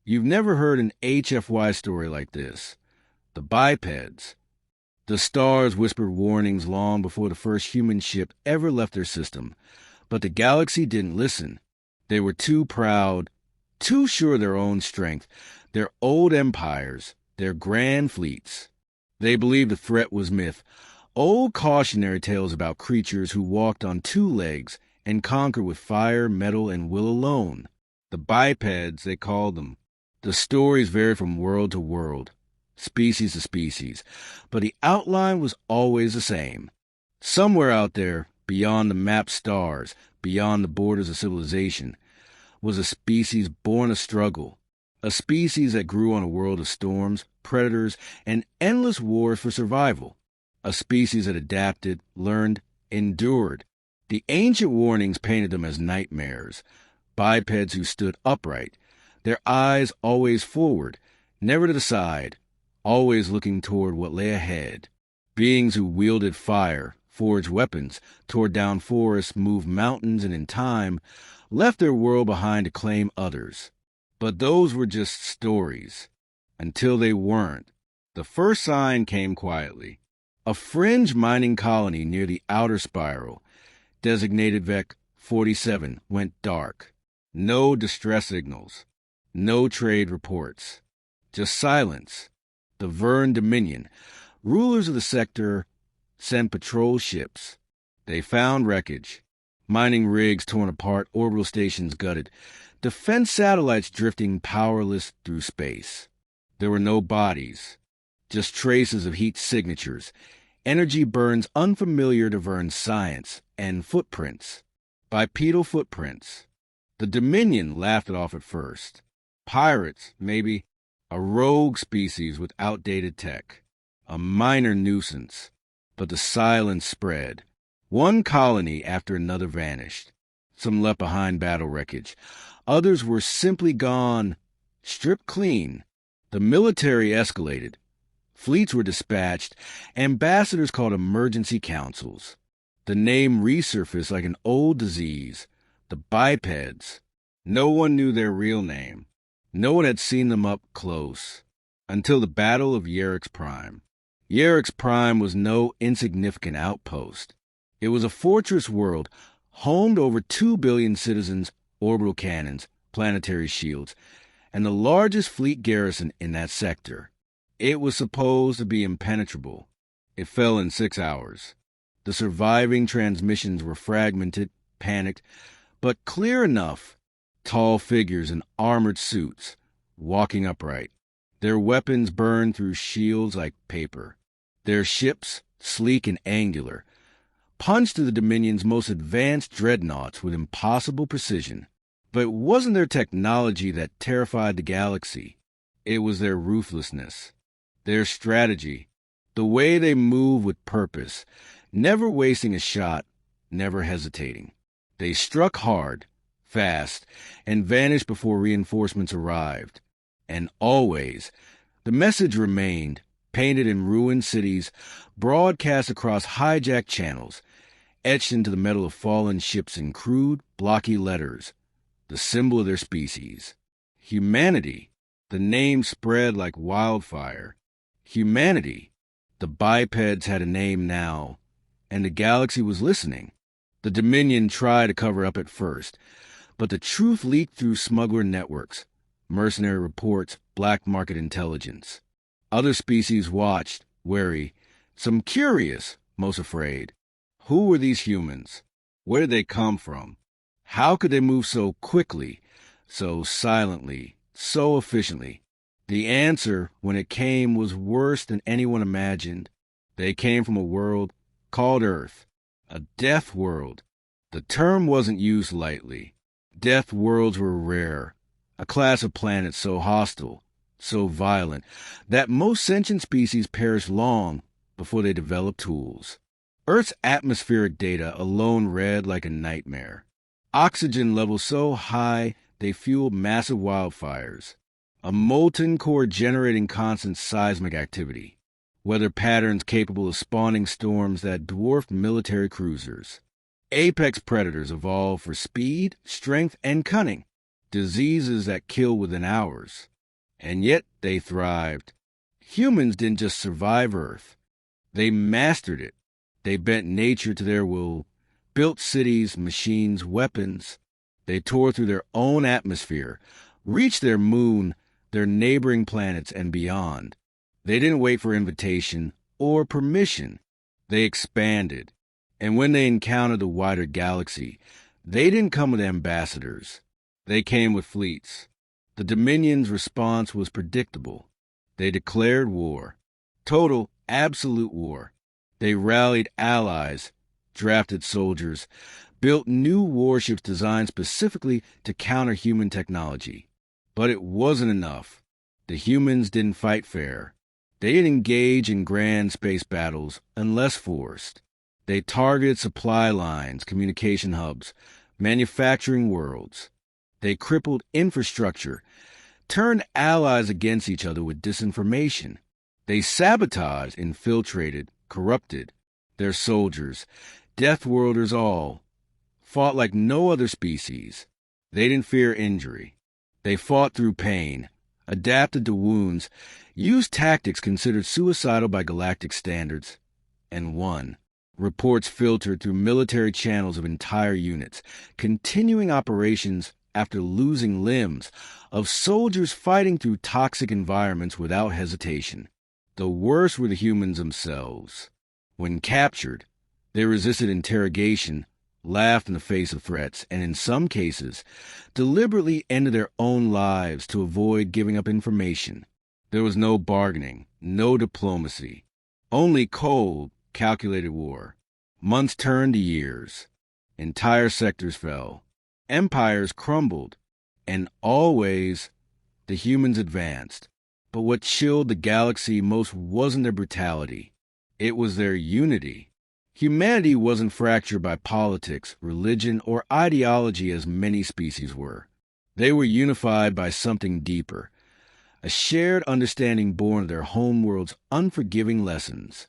You've never heard an HFY story like this. The Bipeds. The stars whispered warnings long before the first human ship ever left their system. But the galaxy didn't listen. They were too proud, too sure of their own strength, their old empires, their grand fleets. They believed the threat was myth, old cautionary tales about creatures who walked on two legs and conquered with fire, metal, and will alone. The bipeds, they called them. The stories varied from world to world, species to species, but the outline was always the same. Somewhere out there, beyond the mapped stars, beyond the borders of civilization, was a species born of struggle, a species that grew on a world of storms, predators, and endless wars for survival, a species that adapted, learned, endured. The ancient warnings painted them as nightmares, bipeds who stood upright, their eyes always forward, never to the side, always looking toward what lay ahead. Beings who wielded fire, forged weapons, tore down forests, moved mountains, and in time, left their world behind to claim others. But those were just stories, until they weren't. The first sign came quietly. A fringe mining colony near the outer spiral, designated VEC 47, went dark. No distress signals. No trade reports. Just silence. The Vern Dominion, rulers of the sector, sent patrol ships. They found wreckage. Mining rigs torn apart, orbital stations gutted, defense satellites drifting powerless through space. There were no bodies, just traces of heat signatures, energy burns unfamiliar to Vern's science, and footprints. Bipedal footprints. The Dominion laughed it off at first. Pirates, maybe. A rogue species with outdated tech. A minor nuisance. But the silence spread. One colony after another vanished. Some left behind battle wreckage. Others were simply gone, stripped clean. The military escalated. Fleets were dispatched. Ambassadors called emergency councils. The name resurfaced like an old disease. The bipeds. No one knew their real name. No one had seen them up close. Until the Battle of Yerick's Prime. Yerick's Prime was no insignificant outpost. It was a fortress world, home to over 2 billion citizens, orbital cannons, planetary shields, and the largest fleet garrison in that sector. It was supposed to be impenetrable. It fell in 6 hours. The surviving transmissions were fragmented, panicked, but clear enough. Tall figures in armored suits, walking upright. Their weapons burned through shields like paper. Their ships, sleek and angular, punched through the Dominion's most advanced dreadnoughts with impossible precision. But it wasn't their technology that terrified the galaxy. It was their ruthlessness, their strategy, the way they moved with purpose, never wasting a shot, never hesitating. They struck hard, fast, and vanished before reinforcements arrived. And always, the message remained, painted in ruined cities, broadcast across hijacked channels, etched into the metal of fallen ships in crude, blocky letters, the symbol of their species. Humanity. The name spread like wildfire. Humanity. The bipeds had a name now, and the galaxy was listening. The Dominion tried to cover up at first, but the truth leaked through smuggler networks, mercenary reports, black market intelligence. Other species watched, wary, some curious, most afraid. Who were these humans? Where did they come from? How could they move so quickly, so silently, so efficiently? The answer, when it came, was worse than anyone imagined. They came from a world called Earth, a death world. The term wasn't used lightly. Death worlds were rare, a class of planets so hostile, so violent, that most sentient species perished long before they developed tools. Earth's atmospheric data alone read like a nightmare. Oxygen levels so high they fueled massive wildfires. A molten core generating constant seismic activity. Weather patterns capable of spawning storms that dwarfed military cruisers. Apex predators evolved for speed, strength, and cunning. Diseases that kill within hours. And yet they thrived. Humans didn't just survive Earth. They mastered it. They bent nature to their will, built cities, machines, weapons. They tore through their own atmosphere, reached their moon, their neighboring planets, and beyond. They didn't wait for invitation or permission. They expanded. And when they encountered the wider galaxy, they didn't come with ambassadors. They came with fleets. The Dominion's response was predictable. They declared war. Total, absolute war. They rallied allies, drafted soldiers, built new warships designed specifically to counter human technology. But it wasn't enough. The humans didn't fight fair. They didn't engage in grand space battles unless forced. They targeted supply lines, communication hubs, manufacturing worlds. They crippled infrastructure, turned allies against each other with disinformation. They sabotaged, infiltrated, corrupted. Their soldiers, Deathworlders all, fought like no other species. They didn't fear injury. They fought through pain, adapted to wounds, used tactics considered suicidal by galactic standards, and won. Reports filtered through military channels of entire units, continuing operations after losing limbs, of soldiers fighting through toxic environments without hesitation. The worst were the humans themselves. When captured, they resisted interrogation, laughed in the face of threats, and in some cases, deliberately ended their own lives to avoid giving up information. There was no bargaining, no diplomacy, only cold, calculated war. Months turned to years. Entire sectors fell. Empires crumbled. And always, the humans advanced. But what chilled the galaxy most wasn't their brutality. It was their unity. Humanity wasn't fractured by politics, religion, or ideology as many species were. They were unified by something deeper, a shared understanding born of their homeworld's unforgiving lessons.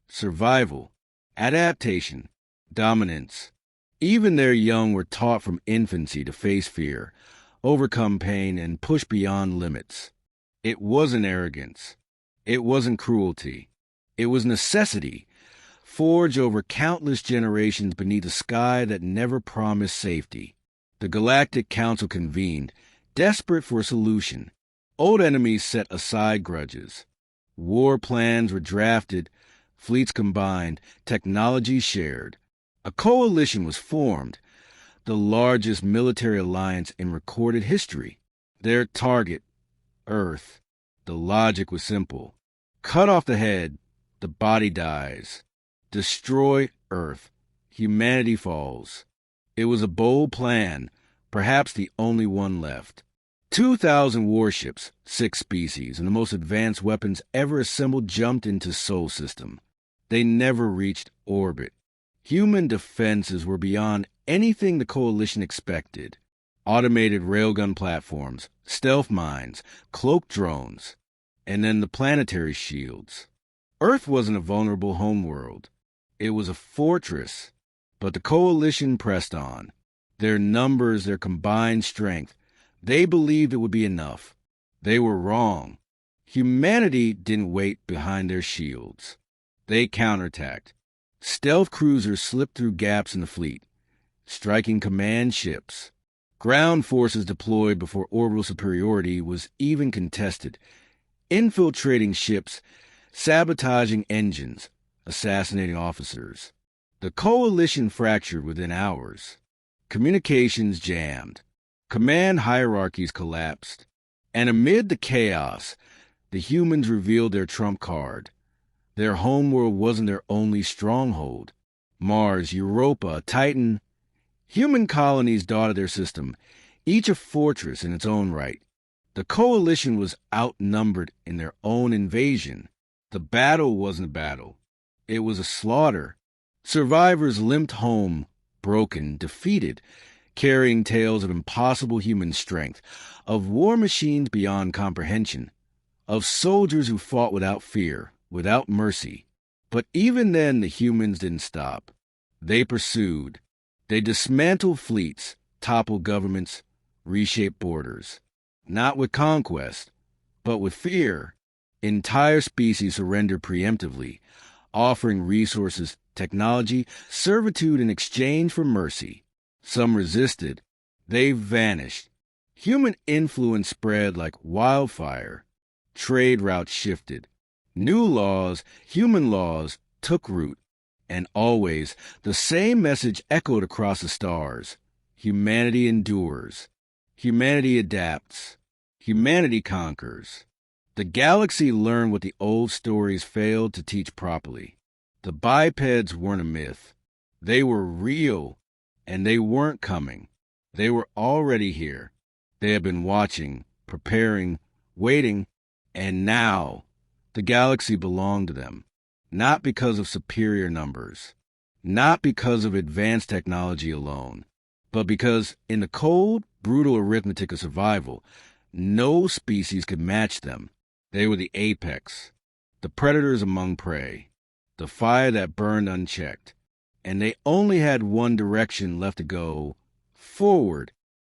Survival, adaptation, dominance. Even their young were taught from infancy to face fear, overcome pain, and push beyond limits. It wasn't arrogance. It wasn't cruelty. It was necessity, forged over countless generations beneath a sky that never promised safety. The Galactic Council convened, desperate for a solution. Old enemies set aside grudges. War plans were drafted, fleets combined, technology shared. A coalition was formed, the largest military alliance in recorded history. Their target, Earth. The logic was simple. Cut off the head, the body dies. Destroy Earth. Humanity falls. It was a bold plan, perhaps the only one left. 2,000 warships, 6 species, and the most advanced weapons ever assembled jumped into Sol System. They never reached orbit. Human defenses were beyond anything the Coalition expected. Automated railgun platforms, stealth mines, cloaked drones, and then the planetary shields. Earth wasn't a vulnerable homeworld. It was a fortress. But the Coalition pressed on. Their numbers, their combined strength, they believed it would be enough. They were wrong. Humanity didn't wait behind their shields. They counterattacked. Stealth cruisers slipped through gaps in the fleet, striking command ships. Ground forces deployed before orbital superiority was even contested, infiltrating ships, sabotaging engines, assassinating officers. The Coalition fractured within hours. Communications jammed. Command hierarchies collapsed. And amid the chaos, the humans revealed their trump card. Their homeworld wasn't their only stronghold. Mars, Europa, Titan. Human colonies dotted their system, each a fortress in its own right. The Coalition was outnumbered in their own invasion. The battle wasn't a battle. It was a slaughter. Survivors limped home, broken, defeated, carrying tales of impossible human strength, of war machines beyond comprehension, of soldiers who fought without fear, without mercy. But even then the humans didn't stop. They pursued. They dismantled fleets, toppled governments, reshaped borders. Not with conquest, But with fear, entire species surrendered preemptively, offering resources, technology, servitude in exchange for mercy. Some resisted. They vanished. Human influence spread like wildfire. Trade routes shifted. New laws, human laws, took root. And always, the same message echoed across the stars. Humanity endures. Humanity adapts. Humanity conquers. The galaxy learned what the old stories failed to teach properly. The bipeds weren't a myth. They were real, and they weren't coming. They were already here. They had been watching, preparing, waiting, and now the galaxy belonged to them. Not because of superior numbers, not because of advanced technology alone, but because in the cold, brutal arithmetic of survival, no species could match them. They were the apex, the predators among prey, the fire that burned unchecked, and they only had one direction left to go: forward,